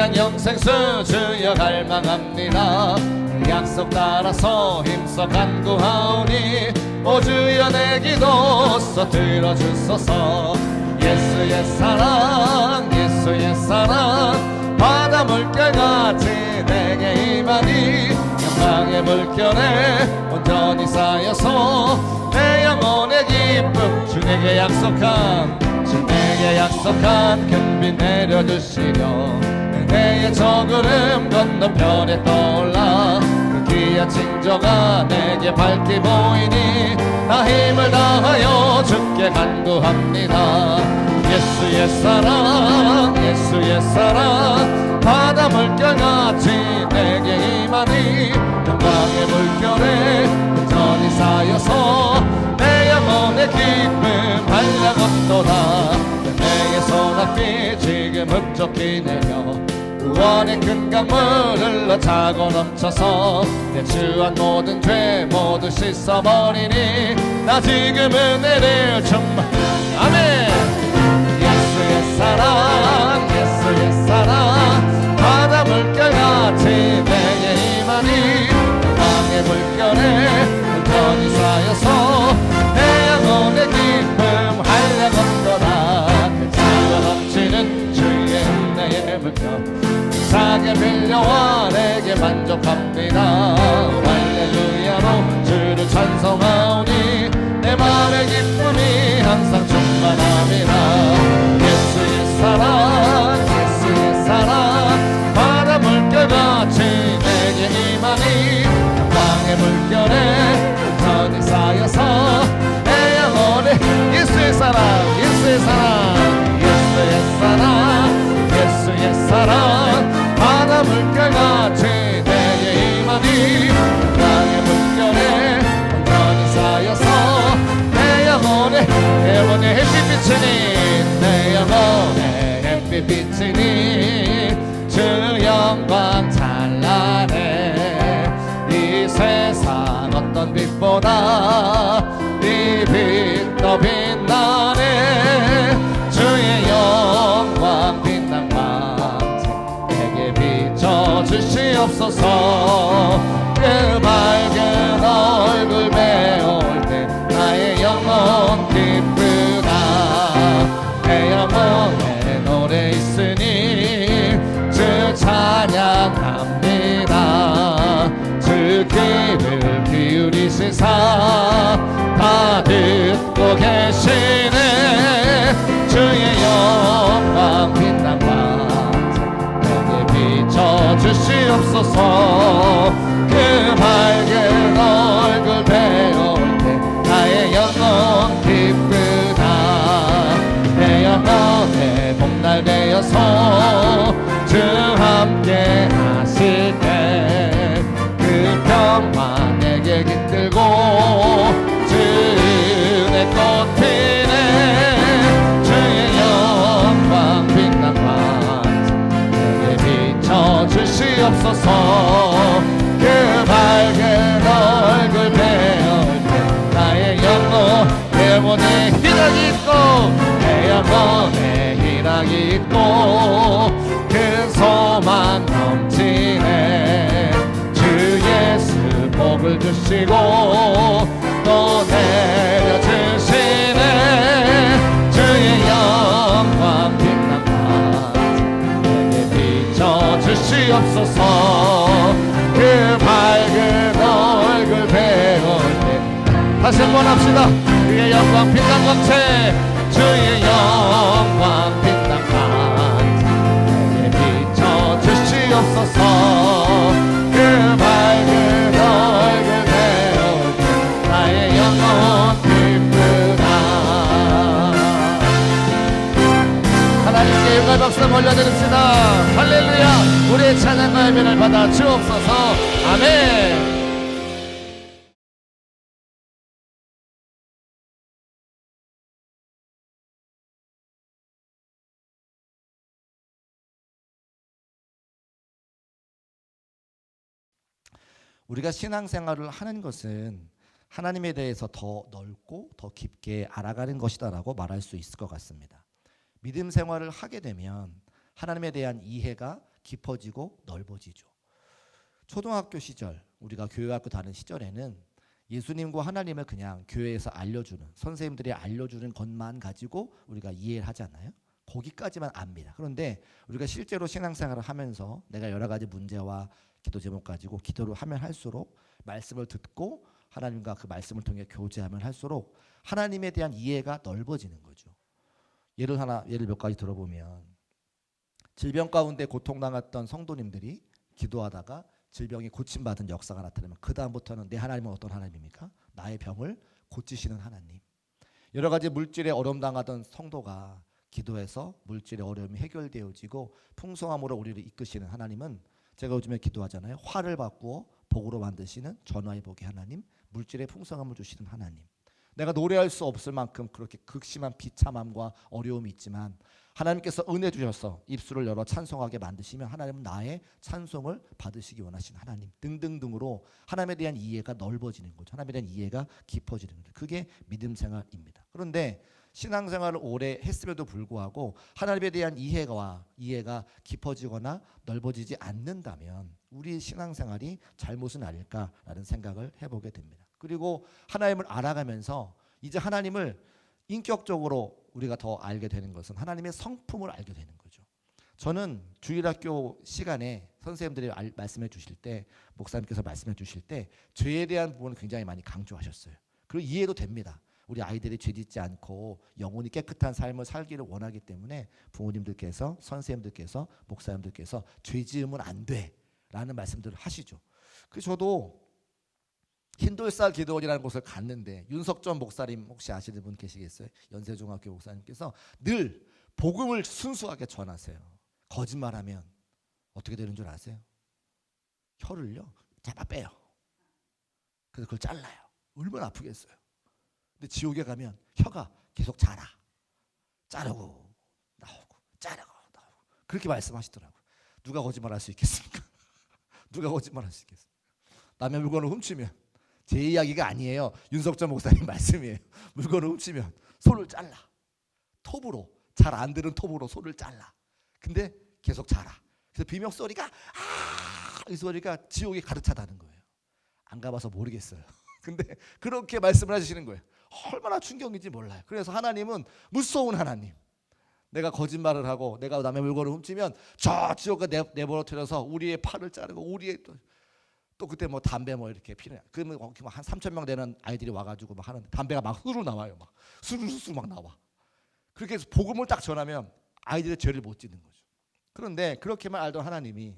위대한 영생수 주여 갈망합니다. 약속 따라서 힘써 간구하오니 오 주여 내 기도 들어주소서. 예수의 사랑 예수의 사랑 바다 물결같이 내게 임하니 영광의 물결에 온전히 쌓여서 내 영혼의 기쁨 주 내게 약속한 큰빛 내려주시려 내의 저구름 건너편에 떠올라 그 귀한 징조가 내게 밝게 보이니 나 힘을 다하여 주께 간구합니다. 예수의 사랑 바다 물결같이 내게 임하니 영광의 물결에 온전히 쌓여서 내 영혼의 기쁨 한량없도다. 내게 소낙비 지금 흡족히 내려 구원의 큰 강물 흘러 차고 넘쳐서 내 주한 모든 죄 모두 씻어버리니 나 지금 은혜를 충만. 아멘. 예수의 사랑 바다 물결같이 내게 임하니 영광의 물결에 온전히 쌓여서 내 영혼의 기쁨 한량없도다. 차가 넘치는 주의 은혜의 물결 사게 빌려와 내게 만족합니다. 할렐루야로 주를 찬송하오니 내 마음의 기쁨이 항상 충만합니다. 예수의 사랑 바다 물결같이 내게 임하니 영광의 물결에 온전히 쌓여서 내 영혼의 예수의 사랑 바다 물결같이 내게 임하니 영광의 물결에 온전히 쌓여서 내 영혼의 햇빛 비치니 내 영혼의 햇빛 비치니 주 영광 찬란해. 이 세상 어떤 빛보다 이 빛 더 빛나네. 주의 영광 빛난 광채 내게 비춰주시옵소서. 그 밝은 얼굴 배울 때 나의 영혼 기쁘다. 내 영혼에 노래 있으니 주 찬양합니다. 주 귀를 기울이시사 다 듣고 계시네. 주의 영광 빛난 광채 내게 비춰주시옵소서. 그 밝은 얼굴 배울 때 나의 영혼 기쁘다. 내 영혼의 봄날 되어서 주 함께 하실 때 그 평화 내게 깃들고 주의 꽃 피네. 주의 영광 빛난 광채 내게 비춰주시옵소서. 그 밝은 얼굴 배울 때 나의 영혼에 희락이 있고 내 영혼에 희락이 있고 큰 소망 넘치네. 주 예수 복을 주시고 또 내려주시네. 주의 영광 빛난 광채 내게 비춰주시옵소서. 그 밝은 얼굴 배울 때 다시 한번 합시다. 주의 영광 빛난 광채 주의 영광 빛난 광채 내게 비춰주시옵소서. 그 밝은 얼굴 배울 때 나의 영혼 기쁘다. 하나님께 영광 박수 올려드립시다. 할렐루야. 우리의 찬양과 예배를 받아 주옵소서. 아멘. 우리가 신앙생활을 하는 것은 하나님에 대해서 더 넓고 더 깊게 알아가는 것이다라고 말할 수 있을 것 같습니다. 믿음 생활을 하게 되면 하나님에 대한 이해가 깊어지고 넓어지죠. 초등학교 시절 우리가 교회학교 다니는 시절에는 예수님과 하나님을 그냥 교회에서 알려주는 선생님들이 알려주는 것만 가지고 우리가 이해를 하잖아요. 거기까지만 압니다. 그런데 우리가 실제로 신앙생활을 하면서 내가 여러 가지 문제와 기도 제목 가지고 기도를 하면 할수록 말씀을 듣고 하나님과 그 말씀을 통해 교제하면 할수록 하나님에 대한 이해가 넓어지는 거죠. 예를 몇 가지 들어보면 질병 가운데 고통당했던 성도님들이 기도하다가 질병이 고침받은 역사가 나타나면 그 다음부터는 내 하나님은 어떤 하나님입니까? 나의 병을 고치시는 하나님. 여러 가지 물질에 어려움 당하던 성도가 기도해서 물질의 어려움이 해결되어지고 풍성함으로 우리를 이끄시는 하나님은 제가 요즘에 기도하잖아요. 화를 바꾸어 복으로 만드시는 전화의 복의 하나님, 물질의 풍성함을 주시는 하나님. 내가 노래할 수 없을 만큼 그렇게 극심한 비참함과 어려움이 있지만 하나님께서 은혜 주셔서 입술을 열어 찬송하게 만드시면 하나님은 나의 찬송을 받으시기 원하시는 하나님 등등등으로 하나님에 대한 이해가 넓어지는 거죠. 하나님에 대한 이해가 깊어지는 거죠. 그게 믿음 생활입니다. 그런데 신앙생활을 오래 했음에도 불구하고 하나님에 대한 이해가 깊어지거나 넓어지지 않는다면 우리 신앙생활이 잘못은 아닐까라는 생각을 해보게 됩니다. 그리고 하나님을 알아가면서 이제 하나님을 인격적으로 우리가 더 알게 되는 것은 하나님의 성품을 알게 되는 거죠. 저는 주일학교 시간에 선생님들이 말씀해 주실 때, 목사님께서 말씀해 주실 때 죄에 대한 부분을 굉장히 많이 강조하셨어요. 그리고 이해도 됩니다. 우리 아이들이 죄짓지 않고 영혼이 깨끗한 삶을 살기를 원하기 때문에 부모님들께서, 선생님들께서, 목사님들께서 죄지으면 안 돼라는 말씀들을 하시죠. 그래서 저도 흰돌쌀 기도원이라는 곳을 갔는데 윤석전 목사님 혹시 아시는 분 계시겠어요? 연세중학교 목사님께서 늘 복음을 순수하게 전하세요. 거짓말하면 어떻게 되는 줄 아세요? 혀를요 잡아 빼요. 그래서 그걸 잘라요. 얼마나 아프겠어요. 근데 지옥에 가면 혀가 계속 자라. 자르고 나오고 자르고 나오고 그렇게 말씀하시더라고요. 누가 거짓말할 수 있겠습니까? 누가 거짓말할 수 있겠습니까? 남의 물건을 훔치면 제 이야기가 아니에요. 윤석전 목사님 말씀이에요. 물건을 훔치면 손을 잘라. 톱으로 잘 안 들은 톱으로 손을 잘라. 근데 계속 자라. 그래서 비명 소리가 이 소리가 지옥에 가득 차다는 거예요. 안 가봐서 모르겠어요. 근데 그렇게 말씀을 해주시는 거예요. 얼마나 충격인지 몰라요. 그래서 하나님은 무서운 하나님. 내가 거짓말을 하고 내가 남의 물건을 훔치면 저 지옥에 내버려뜨려서 우리의 팔을 자르고 우리의 또 그때 뭐 담배 뭐 이렇게 피는 그러면 한 3,000명 되는 아이들이 와가지고 막 하는데 담배가 막 수루 나와요. 막 수루수루 막 나와. 그렇게 해서 복음을 딱 전하면 아이들의 죄를 못 짓는 거죠. 그런데 그렇게만 알던 하나님이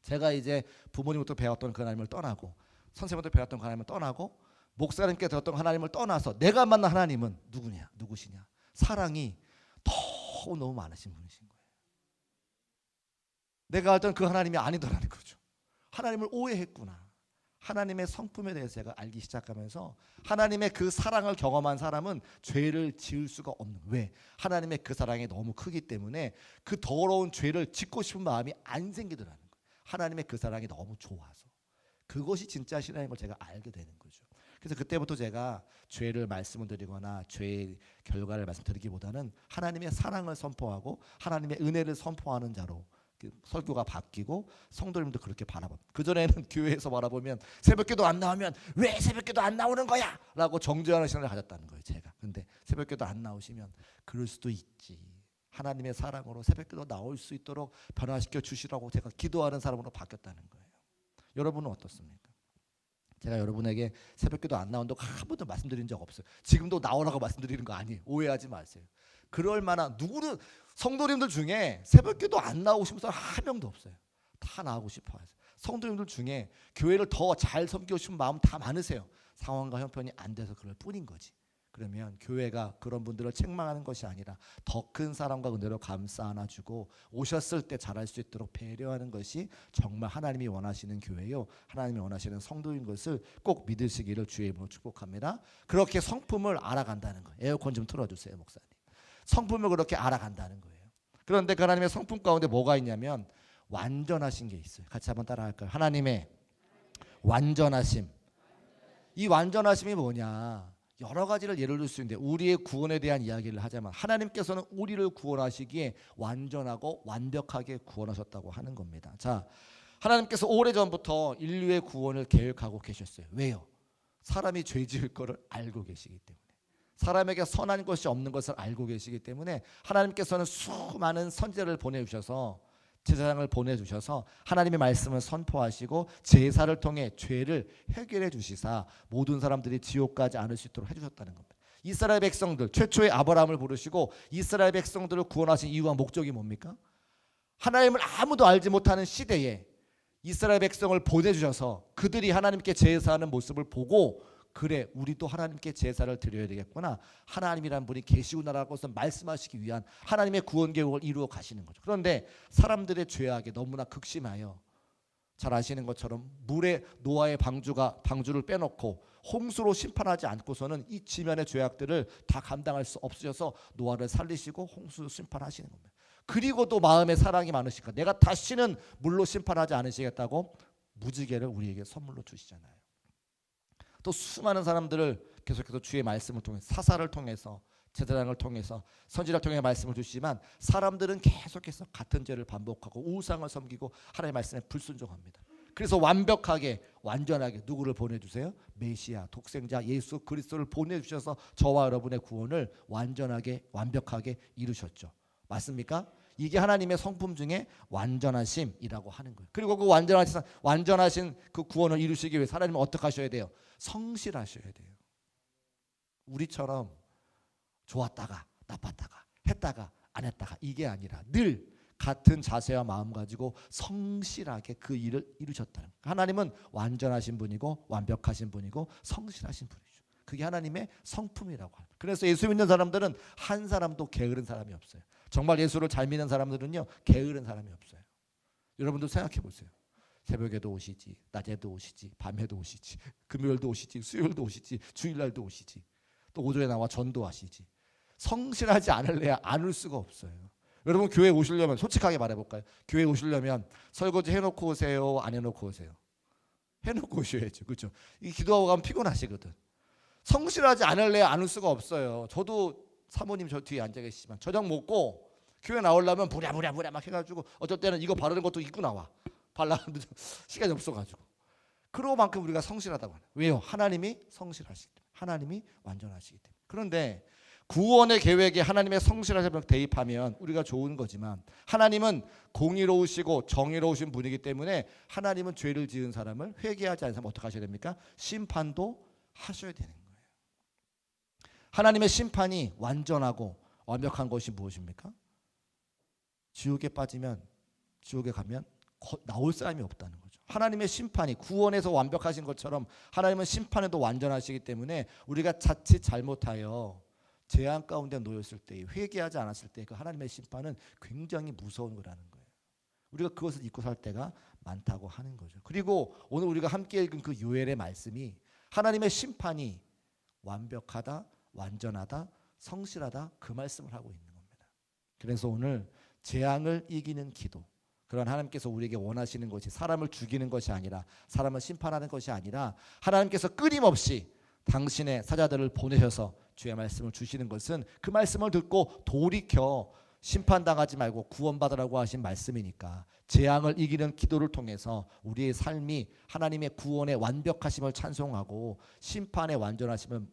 제가 이제 부모님부터 배웠던 그 하나님을 떠나고 선생님부터 배웠던 그 하나님을 떠나고 목사님께 들었던 하나님을 떠나서 내가 만난 하나님은 누구시냐? 사랑이 너무 많으신 분이신 거예요. 내가 알던 그 하나님이 아니더라는 거죠. 하나님을 오해했구나. 하나님의 성품에 대해서 제가 알기 시작하면서 하나님의 그 사랑을 경험한 사람은 죄를 지을 수가 없는. 왜? 하나님의 그 사랑이 너무 크기 때문에 그 더러운 죄를 짓고 싶은 마음이 안 생기더라는 거예요. 하나님의 그 사랑이 너무 좋아서. 그것이 진짜 신앙인 걸 제가 알게 되는 거죠. 그래서 그때부터 제가 죄를 말씀을 드리거나 죄의 결과를 말씀드리기보다는 하나님의 사랑을 선포하고 하나님의 은혜를 선포하는 자로 설교가 바뀌고 성도님도 그렇게 바라봅니다. 그전에는 교회에서 바라보면 새벽기도 안 나오면 왜 새벽기도 안 나오는 거야? 라고 정죄하는 시간을 가졌다는 거예요. 제가. 근데 새벽기도 안 나오시면 그럴 수도 있지. 하나님의 사랑으로 새벽기도 나올 수 있도록 변화시켜 주시라고 제가 기도하는 사람으로 바뀌었다는 거예요. 여러분은 어떻습니까? 제가 여러분에게 새벽기도 안 나온다고 한 번도 말씀드린 적 없어요. 지금도 나오라고 말씀드리는 거 아니에요. 오해하지 마세요. 그럴 만한 누구는 성도님들 중에 새벽기도 안 나오신 사람 한 명도 없어요. 다 나오고 싶어 하세요. 성도님들 중에 교회를 더 잘 섬기고 싶은 마음 다 많으세요. 상황과 형편이 안 돼서 그럴 뿐인 거지. 그러면 교회가 그런 분들을 책망하는 것이 아니라 더 큰 사랑과 은혜로 감싸 안아주고 오셨을 때 잘할 수 있도록 배려하는 것이 정말 하나님이 원하시는 교회요, 하나님이 원하시는 성도인 것을 꼭 믿으시기를 주의 이름으로 축복합니다. 그렇게 성품을 알아간다는 거예요. 에어컨 좀 틀어주세요, 목사님. 성품을 그렇게 알아간다는 거예요. 그런데 그 하나님의 성품 가운데 뭐가 있냐면 완전하신 게 있어요. 같이 한번 따라할까요? 하나님의 완전하심. 이 완전하심이 뭐냐? 여러 가지를 예를 들 수 있는데 우리의 구원에 대한 이야기를 하자면 하나님께서는 우리를 구원하시기에 완전하고 완벽하게 구원하셨다고 하는 겁니다. 자, 하나님께서 오래전부터 인류의 구원을 계획하고 계셨어요. 왜요? 사람이 죄 지을 거를 알고 계시기 때문에, 사람에게 선한 것이 없는 것을 알고 계시기 때문에 하나님께서는 수많은 선지자를 보내주셔서, 제사장을 보내주셔서 하나님의 말씀을 선포하시고 제사를 통해 죄를 해결해 주시사 모든 사람들이 지옥 가지 않을 수 있도록 해주셨다는 겁니다. 이스라엘 백성들, 최초의 아브라함을 부르시고 이스라엘 백성들을 구원하신 이유와 목적이 뭡니까? 하나님을 아무도 알지 못하는 시대에 이스라엘 백성을 보내주셔서 그들이 하나님께 제사하는 모습을 보고, 그래 우리도 하나님께 제사를 드려야 되겠구나, 하나님이란 분이 계시구나라고 해서 말씀하시기 위한 하나님의 구원 계획을 이루어 가시는 거죠. 그런데 사람들의 죄악에 너무나 극심하여, 잘 아시는 것처럼 물에 노아의 방주를 빼놓고 홍수로 심판하지 않고서는 이 지면의 죄악들을 다 감당할 수 없으셔서 노아를 살리시고 홍수 심판하시는 겁니다. 그리고도 마음에 사랑이 많으시니까 내가 다시는 물로 심판하지 않으시겠다고 무지개를 우리에게 선물로 주시잖아요. 또 수많은 사람들을 계속해서 주의 말씀을 통해, 사사를 통해서, 제사장을 통해서, 선지자를 통해 말씀을 주시지만 사람들은 계속해서 같은 죄를 반복하고 우상을 섬기고 하나님의 말씀에 불순종합니다. 그래서 완벽하게, 완전하게 누구를 보내주세요? 메시아, 독생자 예수 그리스도를 보내주셔서 저와 여러분의 구원을 완전하게, 완벽하게 이루셨죠. 맞습니까? 이게 하나님의 성품 중에 완전하심이라고 하는 거예요. 그리고 그 완전하신 그 구원을 이루시기 위해 하나님은 어떻게 하셔야 돼요? 성실하셔야 돼요. 우리처럼 좋았다가 나빴다가 했다가 안 했다가 이게 아니라 늘 같은 자세와 마음 가지고 성실하게 그 일을 이루셨다는 거예요. 하나님은 완전하신 분이고 완벽하신 분이고 성실하신 분이죠. 그게 하나님의 성품이라고 합니다. 그래서 예수 믿는 사람들은 한 사람도 게으른 사람이 없어요. 정말 예수를 잘 믿는 사람들은요, 게으른 사람이 없어요. 여러분도 생각해 보세요. 새벽에도 오시지, 낮에도 오시지, 밤에도 오시지, 금요일도 오시지, 수요일도 오시지, 주일날도 오시지, 또 오전에 나와 전도하시지. 성실하지 않을래야 안 올 수가 없어요. 여러분 교회 오시려면 솔직하게 말해볼까요? 교회 오시려면 설거지 해놓고 오세요, 안 해놓고 오세요? 해놓고 오셔야죠. 그렇죠? 이 기도하고 가면 피곤하시거든. 성실하지 않을래야 안 올 수가 없어요. 저도 사모님 저 뒤에 앉아 계시지만 저녁 먹고 교회 나오려면 부랴부랴 막 해가지고 어쩔 때는 이거 바르는 것도 입고 나와. 발라는데 시간이 없어가지고. 그로만큼 우리가 성실하다고 하는. 왜요? 하나님이 성실하시기 때문에, 하나님이 완전하시기 때문에. 그런데 구원의 계획에 하나님의 성실하심을 대입하면 우리가 좋은 거지만 하나님은 공의로우시고 정의로우신 분이기 때문에 하나님은 죄를 지은 사람을 회개하지 않는 사람 어떻게 하셔야 됩니까? 심판도 하셔야 되는 거예요. 하나님의 심판이 완전하고 완벽한 것이 무엇입니까? 지옥에 빠지면, 지옥에 가면 나올 사람이 없다는 거죠. 하나님의 심판이 구원에서 완벽하신 것처럼 하나님은 심판에도 완전하시기 때문에 우리가 자칫 잘못하여 재앙 가운데 놓였을 때, 회개하지 않았을 때 그 하나님의 심판은 굉장히 무서운 거라는 거예요. 우리가 그것을 잊고 살 때가 많다고 하는 거죠. 그리고 오늘 우리가 함께 읽은 그 요엘의 말씀이 하나님의 심판이 완벽하다, 완전하다, 성실하다, 그 말씀을 하고 있는 겁니다. 그래서 오늘 재앙을 이기는 기도, 그런 하나님께서 우리에게 원하시는 것이 사람을 죽이는 것이 아니라, 사람을 심판하는 것이 아니라 하나님께서 끊임없이 당신의 사자들을 보내셔서 주의 말씀을 주시는 것은 그 말씀을 듣고 돌이켜 심판당하지 말고 구원받으라고 하신 말씀이니까, 재앙을 이기는 기도를 통해서 우리의 삶이 하나님의 구원의 완벽하심을 찬송하고 심판의 완전하심을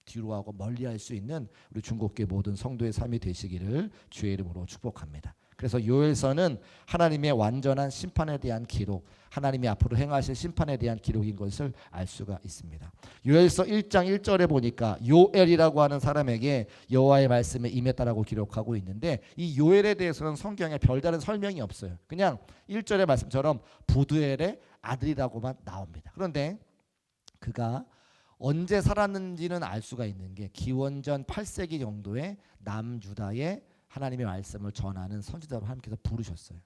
뒤로하고 멀리할 수 있는 우리 중국교회 모든 성도의 삶이 되시기를 주의 이름으로 축복합니다. 그래서 요엘서는 하나님의 완전한 심판에 대한 기록, 하나님이 앞으로 행하실 심판에 대한 기록인 것을 알 수가 있습니다. 요엘서 1장 1절에 보니까 요엘이라고 하는 사람에게 여호와의 말씀에 임했다라고 기록하고 있는데, 이 요엘에 대해서는 성경에 별다른 설명이 없어요. 그냥 1절의 말씀처럼 부두엘의 아들이라고만 나옵니다. 그런데 그가 언제 살았는지는 알 수가 있는 게 기원전 8세기 정도에 남유다의 하나님의 말씀을 전하는 선지자로 하나님께서 부르셨어요.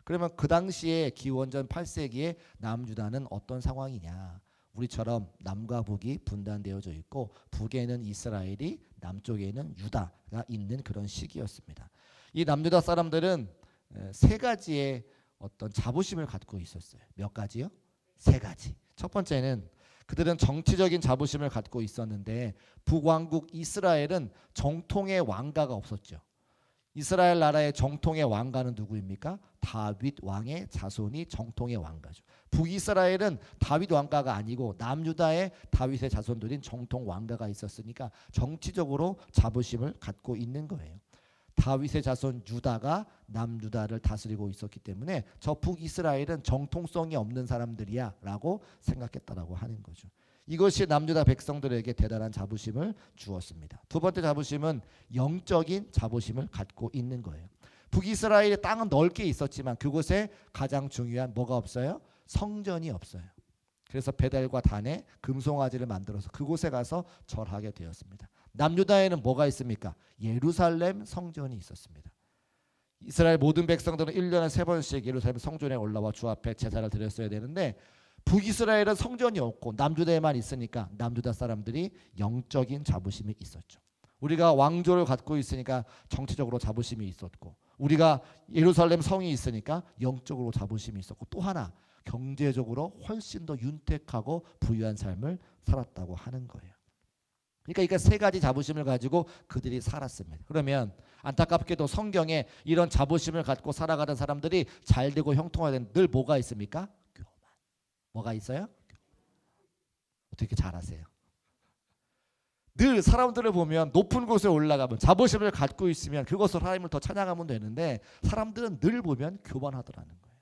그러면 그 당시에 기원전 8세기에 남유다는 어떤 상황이냐? 우리처럼 남과 북이 분단되어져 있고 북에는 이스라엘이, 남쪽에는 유다가 있는 그런 시기였습니다. 이 남유다 사람들은 세 가지의 어떤 자부심을 갖고 있었어요. 몇 가지요? 세 가지. 첫 번째는 그들은 정치적인 자부심을 갖고 있었는데 북왕국 이스라엘은 정통의 왕가가 없었죠. 이스라엘 나라의 정통의 왕가는 누구입니까? 다윗 왕의 자손이 정통의 왕가죠. 북이스라엘은 다윗 왕가가 아니고 남유다의 다윗의 자손들인 정통 왕가가 있었으니까 정치적으로 자부심을 갖고 있는 거예요. 다윗의 자손 유다가 남유다를 다스리고 있었기 때문에 저 북이스라엘은 정통성이 없는 사람들이야 라고 생각했다라고 하는 거죠. 이것이 남유다 백성들에게 대단한 자부심을 주었습니다. 두 번째 자부심은 영적인 자부심을 갖고 있는 거예요. 북이스라엘의 땅은 넓게 있었지만 그곳에 가장 중요한 뭐가 없어요? 성전이 없어요. 그래서 베델과 단에 금송아지를 만들어서 그곳에 가서 절하게 되었습니다. 남유다에는 뭐가 있습니까? 예루살렘 성전이 있었습니다. 이스라엘 모든 백성들은 1년에 3번씩 예루살렘 성전에 올라와 주 앞에 제사를 드렸어야 되는데 북이스라엘은 성전이 없고 남유다에만 있으니까 남유다 사람들이 영적인 자부심이 있었죠. 우리가 왕조를 갖고 있으니까 정치적으로 자부심이 있었고 우리가 예루살렘 성이 있으니까 영적으로 자부심이 있었고 또 하나 경제적으로 훨씬 더 윤택하고 부유한 삶을 살았다고 하는 거예요. 그러니까 이게 세 가지 자부심을 가지고 그들이 살았습니다. 그러면 안타깝게도 성경에 이런 자부심을 갖고 살아가는 사람들이 잘되고 형통하는 늘 뭐가 있습니까? 교만. 뭐가 있어요? 어떻게 잘하세요? 늘 사람들을 보면 높은 곳에 올라가면 자부심을 갖고 있으면 그것으로 하나님을 더 찬양하면 되는데 사람들은 늘 보면 교만하더라는 거예요.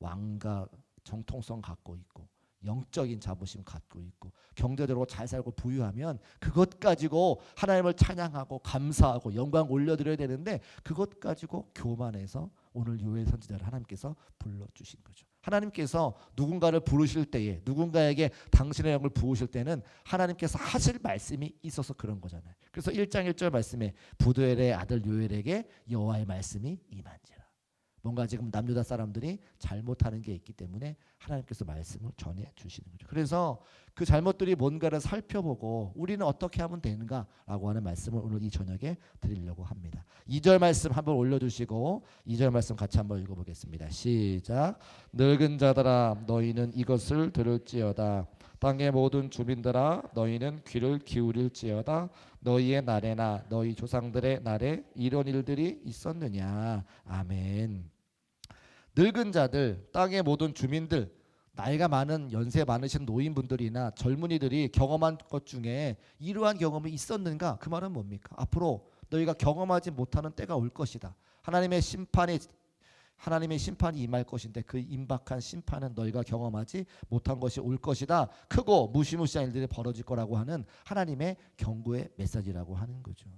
왕가 정통성 갖고 있고 영적인 자부심 갖고 있고 경제적으로 잘 살고 부유하면 그것 가지고 하나님을 찬양하고 감사하고 영광 올려드려야 되는데 그것 가지고 교만해서 오늘 요엘 선지자를 하나님께서 불러주신 거죠. 하나님께서 누군가를 부르실 때에 누군가에게 당신의 영을 부으실 때는 하나님께서 하실 말씀이 있어서 그런 거잖아요. 그래서 1장 1절 말씀에 부두엘의 아들 요엘에게 여호와의 말씀이 임한지라. 뭔가 지금 남유다 사람들이 잘못하는 게 있기 때문에 하나님께서 말씀을 전해 주시는 거죠. 그래서 그 잘못들이 뭔가를 살펴보고 우리는 어떻게 하면 되는가라고 하는 말씀을 오늘 이 저녁에 드리려고 합니다. 2절 말씀 한번 올려주시고 2절 말씀 같이 한번 읽어보겠습니다. 시작. 늙은 자들아 너희는 이것을 들을지어다. 땅의 모든 주민들아 너희는 귀를 기울일지어다. 너희의 날에나 너희 조상들의 날에 이런 일들이 있었느냐. 아멘. 늙은 자들, 땅의 모든 주민들, 나이가 많은 연세 많으신 노인분들이나 젊은이들이 경험한 것 중에 이러한 경험이 있었는가? 그 말은 뭡니까? 앞으로 너희가 경험하지 못하는 때가 올 것이다. 하나님의 심판이 임할 것인데 그 임박한 심판은 너희가 경험하지 못한 것이 올 것이다. 크고 무시무시한 일들이 벌어질 거라고 하는 하나님의 경고의 메시지라고 하는 거죠.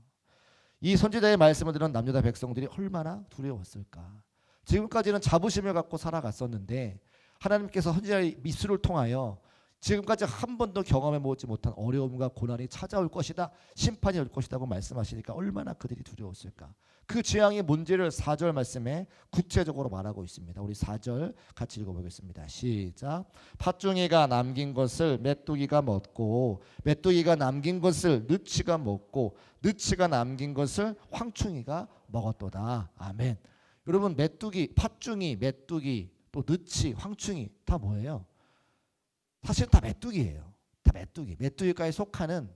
이 선지자의 말씀을 들은 남유다 백성들이 얼마나 두려웠을까. 지금까지는 자부심을 갖고 살아갔었는데 하나님께서 선지자의 미수를 통하여 지금까지 한 번도 경험해보지 못한 어려움과 고난이 찾아올 것이다. 심판이 올 것이라고 말씀하시니까 얼마나 그들이 두려웠을까. 그 재앙의 문제를 4절 말씀에 구체적으로 말하고 있습니다. 우리 4절 같이 읽어보겠습니다. 시작. 팥중이가 남긴 것을 메뚜기가 먹고 메뚜기가 남긴 것을 느치가 먹고 느치가 남긴 것을 황충이가 먹었도다. 아멘. 여러분 메뚜기, 팥중이, 메뚜기, 또 느치, 황충이 다 뭐예요? 사실 다 메뚜기예요. 다 메뚜기. 메뚜기과에 속하는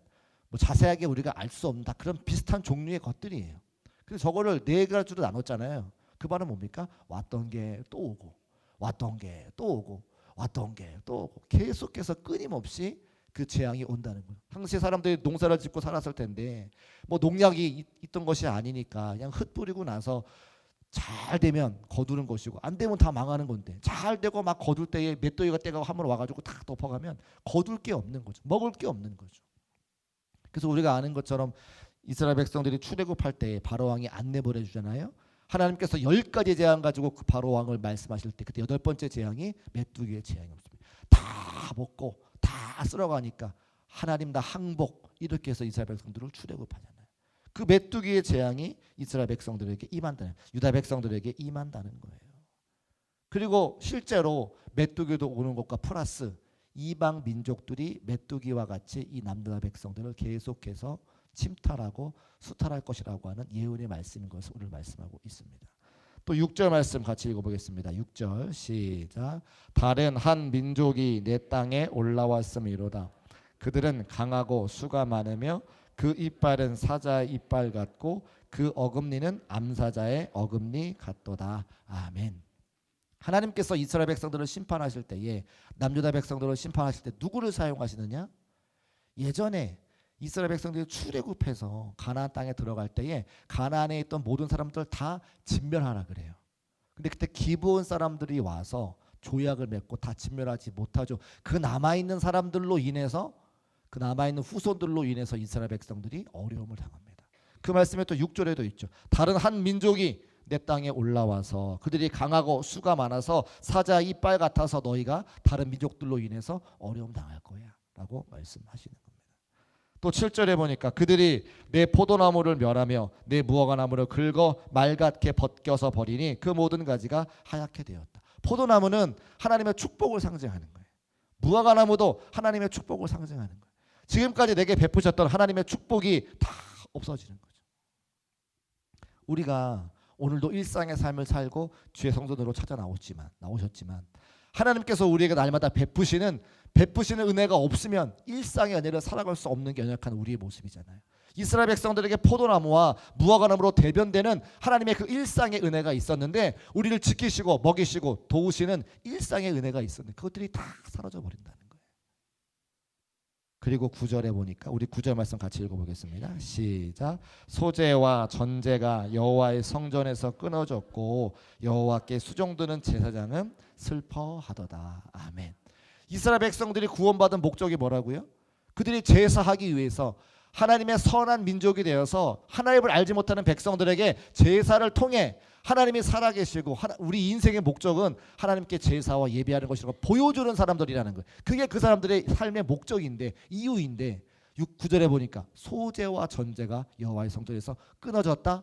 뭐 자세하게 우리가 알 수 없는 다 그런 비슷한 종류의 것들이에요. 그래서 저거를 네 가지로 나눴잖아요. 그 말은 뭡니까? 왔던 게 또 오고 왔던 게 또 오고 왔던 게 또 오고 계속해서 끊임없이 그 재앙이 온다는 거예요. 당시 사람들이 농사를 짓고 살았을 텐데 뭐 농약이 있던 것이 아니니까 그냥 흙 뿌리고 나서 잘 되면 거두는 것이고 안 되면 다 망하는 건데 잘 되고 막 거둘 때에 메뚜기가 때가 한번 와가지고 탁 덮어가면 거둘 게 없는 거죠. 먹을 게 없는 거죠. 그래서 우리가 아는 것처럼 이스라엘 백성들이 출애굽할 때 바로 왕이 안내 보내주잖아요. 하나님께서 10가지 재앙 가지고 그 바로 왕을 말씀하실 때 그때 8번째 재앙이 메뚜기의 재앙이 없습니다. 다 먹고 다 쓸어가니까 하나님 다 항복 이렇게 해서 이스라엘 백성들을 출애굽하잖아요. 그 메뚜기의 재앙이 이스라엘 백성들에게 임한다는, 유다 백성들에게 임한다는 거예요. 그리고 실제로 메뚜기도 오는 것과 플러스 이방 민족들이 메뚜기와 같이 이 남유다 백성들을 계속해서 침탈하고 수탈할 것이라고 하는 예언의 말씀인 것을 오늘 말씀하고 있습니다. 또 6절 말씀 같이 읽어보겠습니다. 6절 시작. 다른 한 민족이 내 땅에 올라왔음이로다. 그들은 강하고 수가 많으며 그 이빨은 사자의 이빨 같고 그 어금니는 암사자의 어금니 같도다. 아멘. 하나님께서 이스라엘 백성들을 심판하실 때에, 남유다 백성들을 심판하실 때 누구를 사용하시느냐? 예전에 이스라엘 백성들이 출애굽해서 가나안 땅에 들어갈 때에 가나안에 있던 모든 사람들 다 진멸하라 그래요. 근데 그때 기브온 사람들이 와서 조약을 맺고 다 진멸하지 못하죠. 그 남아있는 사람들로 인해서, 그 남아있는 후손들로 인해서 이스라엘 백성들이 어려움을 당합니다. 그 말씀에 또 6절에도 있죠. 다른 한 민족이 내 땅에 올라와서 그들이 강하고 수가 많아서 사자 이빨 같아서 너희가 다른 민족들로 인해서 어려움 당할 거야 라고 말씀하시는 겁니다. 또 7절에 보니까 그들이 내 포도나무를 멸하며 내 무화과나무를 긁어 말같게 벗겨서 버리니 그 모든 가지가 하얗게 되었다. 포도나무는 하나님의 축복을 상징하는 거예요. 무화과나무도 하나님의 축복을 상징하는 거예요. 지금까지 내게 베푸셨던 하나님의 축복이 다 없어지는 거죠. 우리가 오늘도 일상의 삶을 살고 주의 성전으로 찾아 나오셨지만 하나님께서 우리에게 날마다 베푸시는 은혜가 없으면 일상의 은혜를 살아갈 수 없는 게 연약한 우리의 모습이잖아요. 이스라엘 백성들에게 포도나무와 무화과나무로 대변되는 하나님의 그 일상의 은혜가 있었는데, 우리를 지키시고 먹이시고 도우시는 일상의 은혜가 있었는데 그것들이 다 사라져 버린다는 거예요. 그리고 9절에 보니까, 우리 9절 말씀 같이 읽어보겠습니다. 시작. 소재와 전제가 여호와의 성전에서 끊어졌고 여호와께 수종드는 제사장은 슬퍼하도다. 아멘. 이스라엘 백성들이 구원받은 목적이 뭐라고요? 그들이 제사하기 위해서 하나님의 선한 민족이 되어서 하나님을 알지 못하는 백성들에게 제사를 통해 하나님이 살아계시고, 우리 인생의 목적은 하나님께 제사와 예배하는 것이라고 보여주는 사람들이라는 거예요. 그게 그 사람들의 삶의 목적인데, 이유인데, 9절에 보니까 소제와 전제가 여호와의 성전에서 끊어졌다.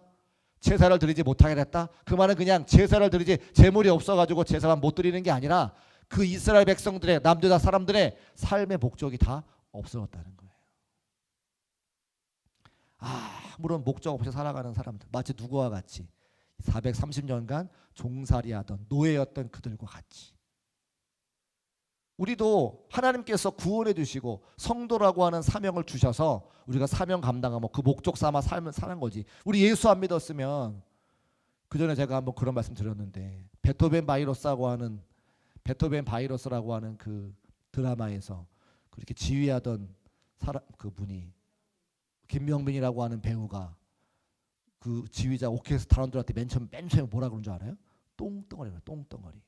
제사를 드리지 못하게 됐다. 그 말은 그냥 제사를 드리지 재물이 없어가지고 제사만 못 드리는 게 아니라 그 이스라엘 백성들의, 남유다 사람들의 삶의 목적이 다 없어졌다는 거예요. 아무런 목적 없이 살아가는 사람들, 마치 누구와 같이 430년간 종살이하던 노예였던 그들과 같이, 우리도 하나님께서 구원해 주시고 성도라고 하는 사명을 주셔서 우리가 사명 감당하고 그 목적 삼아 삶을 사는 거지. 우리 예수 안 믿었으면, 그 전에 제가 한번 그런 말씀 드렸는데, 베토벤 바이러스라고 하는 그 드라마에서 그렇게 지휘하던 사람, 그분이 김명빈이라고 하는 배우가 그 지휘자 오케스트라원들한테 맨 처음에 뭐라 그런 줄 알아요? 똥덩어리예요. 똥덩어리.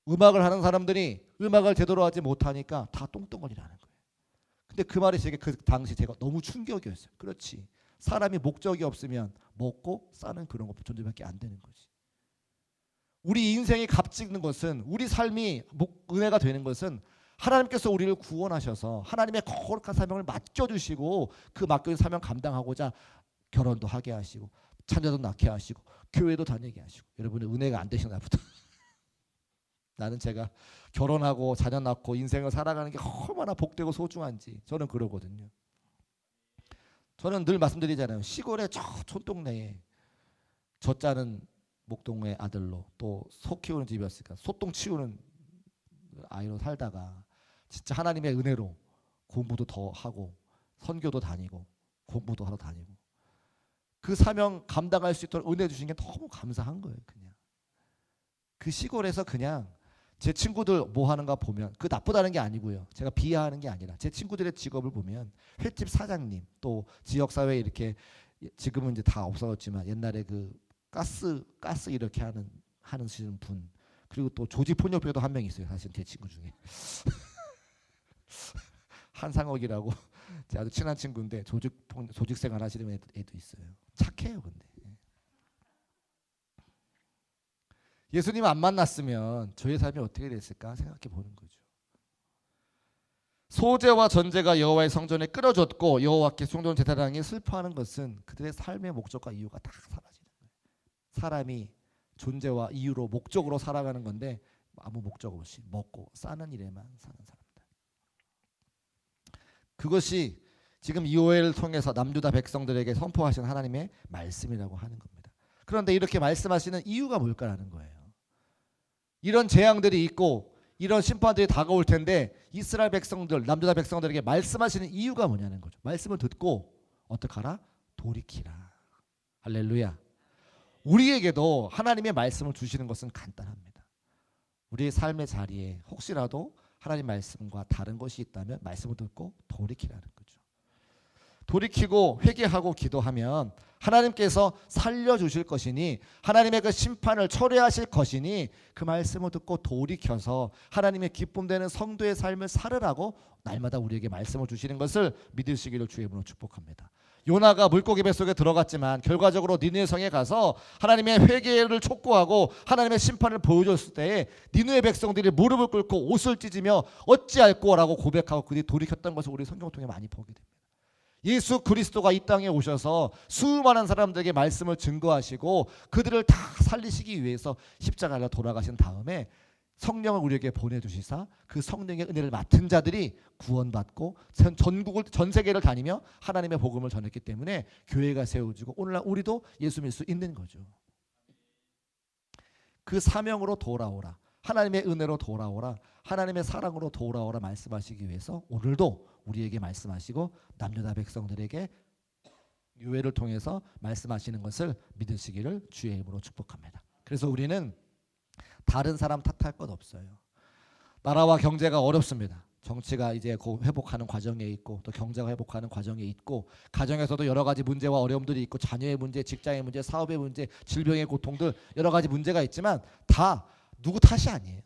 음악을 하는 사람들이 음악을 제대로 하지 못하니까 다 똥덩어리라는 거예요. 근데 그 말이 그 당시 제가 너무 충격이었어요. 그렇지. 사람이 목적이 없으면 먹고 싸는 그런 것 존재밖에 안 되는 거지. 우리 인생이 값짓는 것은, 우리 삶이 은혜가 되는 것은 하나님께서 우리를 구원하셔서 하나님의 거룩한 사명을 맡겨주시고 그 맡겨진 사명 감당하고자 결혼도 하게 하시고 자녀도 낳게 하시고 교회도 다니게 하시고. 여러분의 은혜가 안 되시나 보다. 나는 제가 결혼하고 자녀 낳고 인생을 살아가는 게 얼마나 복되고 소중한지 저는 그러거든요. 저는 늘 말씀드리잖아요. 시골의 저 촌동네에 젖자는 목동의 아들로, 또 소 키우는 집이었으니까 소똥 치우는 아이로 살다가 진짜 하나님의 은혜로 공부도 더 하고 선교도 다니고 공부도 하러 다니고 그 사명 감당할 수 있도록 은혜 주신 게 너무 감사한 거예요. 그냥 그 시골에서 그냥 제 친구들 뭐 하는가 보면, 그 나쁘다는 게 아니고요, 제가 비하하는 게 아니라 제 친구들의 직업을 보면 횟집 사장님, 또 지역사회에 이렇게, 지금은 이제 다 없어졌지만 옛날에 그 가스 이렇게 하시는 분, 그리고 또 조직폭력배도 한 명 있어요. 사실 제 친구 중에 한상옥이라고 제 아주 친한 친구인데 조직생활 하시는 애도 있어요. 착해요. 근데 예수님 안 만났으면 저의 삶이 어떻게 됐을까 생각해 보는 거죠. 소제와 전제가 여호와의 성전에 끊어졌고 여호와께 수종드는 제사장이 슬퍼하는 것은 그들의 삶의 목적과 이유가 다 사라지는 거예요. 사람이 존재와 이유로 목적으로 살아가는 건데 아무 목적 없이 먹고 싸는 일에만 사는 사람들. 그것이 지금 이호엘을 통해서 남유다 백성들에게 선포하신 하나님의 말씀이라고 하는 겁니다. 그런데 이렇게 말씀하시는 이유가 뭘까라는 거예요. 이런 재앙들이 있고 이런 심판들이 다가올 텐데 이스라엘 백성들, 남유다 백성들에게 말씀하시는 이유가 뭐냐는 거죠. 말씀을 듣고 어떡하라? 돌이키라. 할렐루야. 우리에게도 하나님의 말씀을 주시는 것은 간단합니다. 우리의 삶의 자리에 혹시라도 하나님 말씀과 다른 것이 있다면 말씀을 듣고 돌이키라는 거죠. 돌이키고 회개하고 기도하면 하나님께서 살려주실 것이니 하나님의 그 심판을 철회하실 것이니 그 말씀을 듣고 돌이켜서 하나님의 기쁨되는 성도의 삶을 살으라고 날마다 우리에게 말씀을 주시는 것을 믿으시기를 주의 이름으로 축복합니다. 요나가 물고기 뱃속에 들어갔지만 결과적으로 니느웨 성에 가서 하나님의 회개를 촉구하고 하나님의 심판을 보여줬을 때에 니느웨 백성들이 무릎을 꿇고 옷을 찢으며 어찌할꼬라고 고백하고 그들이 돌이켰던 것을 우리 성경을 통해 많이 보게 됩니다. 예수 그리스도가 이 땅에 오셔서 수많은 사람들에게 말씀을 증거하시고 그들을 다 살리시기 위해서 십자가로 돌아가신 다음에 성령을 우리에게 보내주시사 그 성령의 은혜를 맡은 자들이 구원받고 전 세계를 다니며 하나님의 복음을 전했기 때문에 교회가 세워지고 오늘날 우리도 예수 믿을 수 있는 거죠. 그 사명으로 돌아오라, 하나님의 은혜로 돌아오라, 하나님의 사랑으로 돌아오라 말씀하시기 위해서 오늘도 우리에게 말씀하시고 남유다 백성들에게 유회를 통해서 말씀하시는 것을 믿으시기를 주의 이름으로 축복합니다. 그래서 우리는 다른 사람 탓할 것 없어요. 나라와 경제가 어렵습니다. 정치가 이제 곧 회복하는 과정에 있고 또 경제가 회복하는 과정에 있고 가정에서도 여러 가지 문제와 어려움들이 있고 자녀의 문제, 직장의 문제, 사업의 문제, 질병의 고통들 여러 가지 문제가 있지만 다 누구 탓이 아니에요.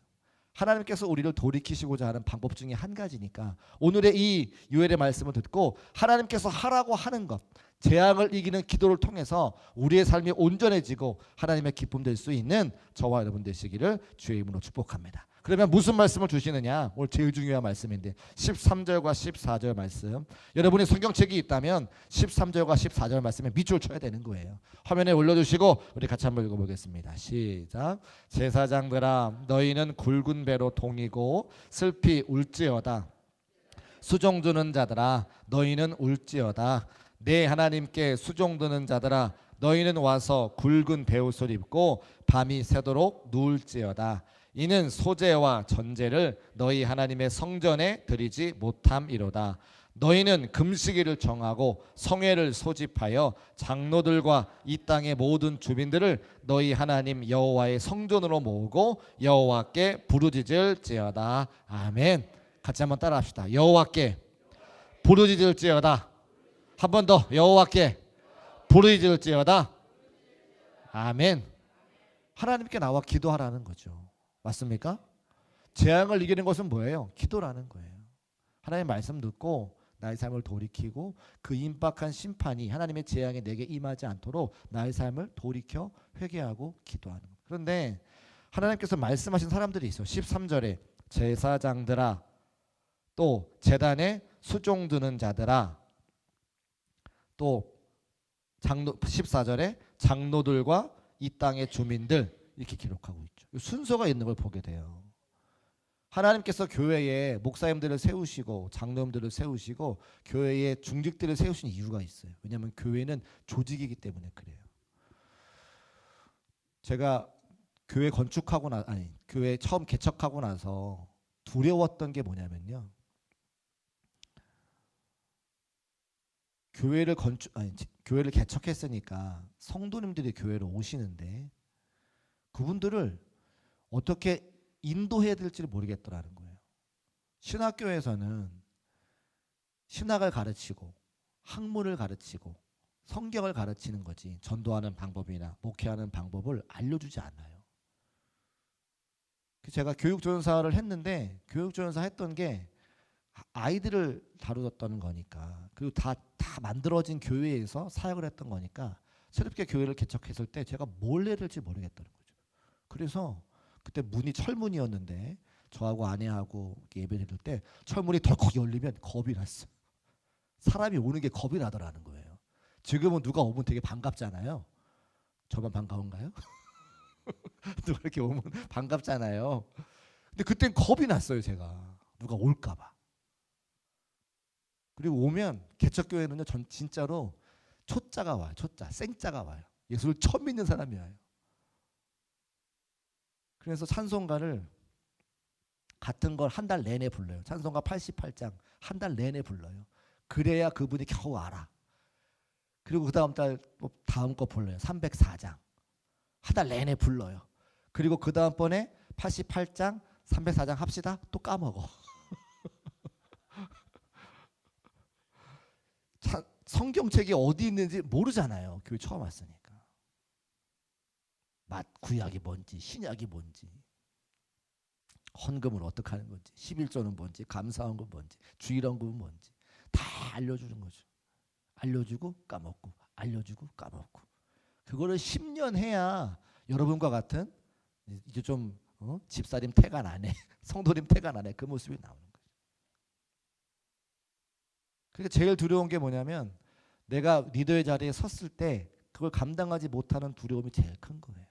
하나님께서 우리를 돌이키시고자 하는 방법 중에 한 가지니까 오늘의 이 요엘의 말씀을 듣고 하나님께서 하라고 하는 것, 재앙을 이기는 기도를 통해서 우리의 삶이 온전해지고 하나님의 기쁨 될 수 있는 저와 여러분 되시기를 주의 이름으로 축복합니다. 그러면 무슨 말씀을 주시느냐? 오늘 제일 중요한 말씀인데 13절과 14절 말씀, 여러분이 성경책이 있다면 13절과 14절 말씀에 밑줄 쳐야 되는 거예요. 화면에 올려주시고 우리 같이 한번 읽어보겠습니다. 시작. 제사장들아 너희는 굵은 배로 동이고 슬피 울지어다. 수종드는 자들아 너희는 울지어다. 내 하나님께 수종드는 자들아 너희는 와서 굵은 베옷을 입고 밤이 새도록 누울지어다. 이는 소제와 전제를 너희 하나님의 성전에 드리지 못함이로다. 너희는 금식일을 정하고 성회를 소집하여 장로들과 이 땅의 모든 주민들을 너희 하나님 여호와의 성전으로 모으고 여호와께 부르짖을지어다. 아멘. 같이 한번 따라합시다. 여호와께 부르짖을지어다. 한 번 더. 여호와께 부르짖을지어다. 아멘. 하나님께 나와 기도하라는 거죠. 맞습니까? 재앙을 이기는 것은 뭐예요? 기도라는 거예요. 하나님의 말씀 듣고 나의 삶을 돌이키고 그 임박한 심판이 하나님의 재앙에 내게 임하지 않도록 나의 삶을 돌이켜 회개하고 기도하는 거예요. 그런데 하나님께서 말씀하신 사람들이 있어요. 13절에 제사장들아 또 제단에 수종드는 자들아 또 장로 14절에 장로들과 이 땅의 주민들 이렇게 기록하고 있죠. 순서가 있는 걸 보게 돼요. 하나님께서 교회에 목사님들을 세우시고 장로님들을 세우시고 교회에 중직들을 세우신 이유가 있어요. 왜냐하면 교회는 조직이기 때문에 그래요. 제가 교회 교회 처음 개척하고 나서 두려웠던 게 뭐냐면요. 교회를 개척했으니까 성도님들이 교회로 오시는데 그분들을 어떻게 인도해야 될지를 모르겠더라는 거예요. 신학교에서는 신학을 가르치고 학문을 가르치고 성경을 가르치는 거지 전도하는 방법이나 목회하는 방법을 알려주지 않아요. 제가 교육조연사를 했는데 교육조연사 했던 게 아이들을 다루었던 거니까 그리고 다 만들어진 교회에서 사역을 했던 거니까 새롭게 교회를 개척했을 때 제가 뭘 해야 될지 모르겠다는 거죠. 그래서 그때 문이 철문이었는데 저하고 아내하고 예배 드릴 때 철문이 덜컥 열리면 겁이 났어요. 사람이 오는 게 겁이 나더라는 거예요. 지금은 누가 오면 되게 반갑잖아요. 저만 반가운가요? 누가 이렇게 오면 반갑잖아요. 근데 그땐 겁이 났어요. 제가 누가 올까 봐. 그리고 오면 개척교회는요 전 진짜로 초자가 와요. 초자, 생자가 와요. 예수를 처음 믿는 사람이에요. 그래서 찬송가를 같은 걸 한 달 내내 불러요. 찬송가 88장 한 달 내내 불러요. 그래야 그분이 겨우 알아. 그리고 그 다음 달 또 다음 거 불러요. 304장 한 달 내내 불러요. 그리고 그 다음번에 88장 304장 합시다. 또 까먹어. 성경책이 어디 있는지 모르잖아요. 교회 처음 왔으니까. 구약이 뭔지 신약이 뭔지 헌금을 어떻게 하는 건지 11조는 뭔지 감사헌금 뭔지 주일헌금은 뭔지 다 알려주는 거죠. 알려주고 까먹고 알려주고 까먹고 그거를 10년 해야 여러분과 같은 이제 좀 집사님 태가 나네 성도님 태가 나네 그 모습이 나오는 거죠. 그러니까 제일 두려운 게 뭐냐면 내가 리더의 자리에 섰을 때 그걸 감당하지 못하는 두려움이 제일 큰 거예요.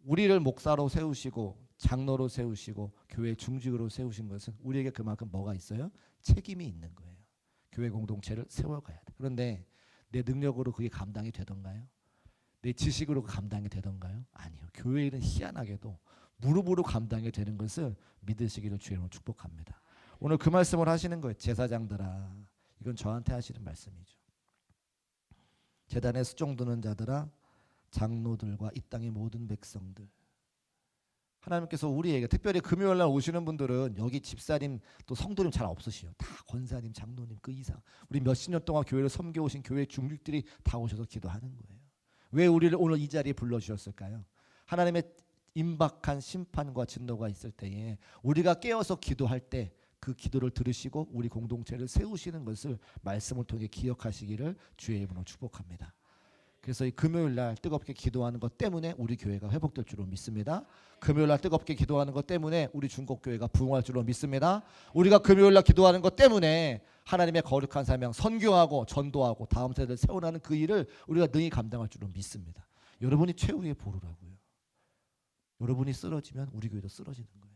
우리를 목사로 세우시고 장로로 세우시고 교회 중직으로 세우신 것은 우리에게 그만큼 뭐가 있어요? 책임이 있는 거예요. 교회 공동체를 세워가야 돼. 그런데 내 능력으로 그게 감당이 되던가요? 내 지식으로 감당이 되던가요? 아니요. 교회는 희한하게도 무릎으로 감당이 되는 것을 믿으시기를 주님으로 축복합니다. 오늘 그 말씀을 하시는 거예요. 제사장들아, 이건 저한테 하시는 말씀이죠. 제단에 수종 드는 자들아, 장로들과 이 땅의 모든 백성들, 하나님께서 우리에게 특별히 금요일날 오시는 분들은 여기 집사님 또 성도님 잘 없으시요. 다 권사님, 장로님 그 이상 우리 몇십 년 동안 교회를 섬겨오신 교회 중직들이 다 오셔서 기도하는 거예요. 왜 우리를 오늘 이 자리에 불러주셨을까요? 하나님의 임박한 심판과 진노가 있을 때에 우리가 깨어서 기도할 때 그 기도를 들으시고 우리 공동체를 세우시는 것을 말씀을 통해 기억하시기를 주의 이름으로 축복합니다. 그래서 이 금요일날 뜨겁게 기도하는 것 때문에 우리 교회가 회복될 줄로 믿습니다. 금요일날 뜨겁게 기도하는 것 때문에 우리 중국교회가 부흥할 줄로 믿습니다. 우리가 금요일날 기도하는 것 때문에 하나님의 거룩한 사명 선교하고 전도하고 다음 세대를 세워나가는 그 일을 우리가 능히 감당할 줄로 믿습니다. 여러분이 최후의 보루라고요. 여러분이 쓰러지면 우리 교회도 쓰러지는 거예요.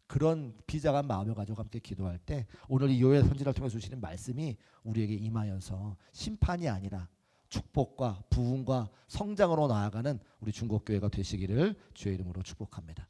그런 비장한 마음을 가지고 함께 기도할 때 오늘 이 요엘 선지를 통해 주시는 말씀이 우리에게 임하여서 심판이 아니라 축복과 부흥과 성장으로 나아가는 우리 중국교회가 되시기를 주의 이름으로 축복합니다.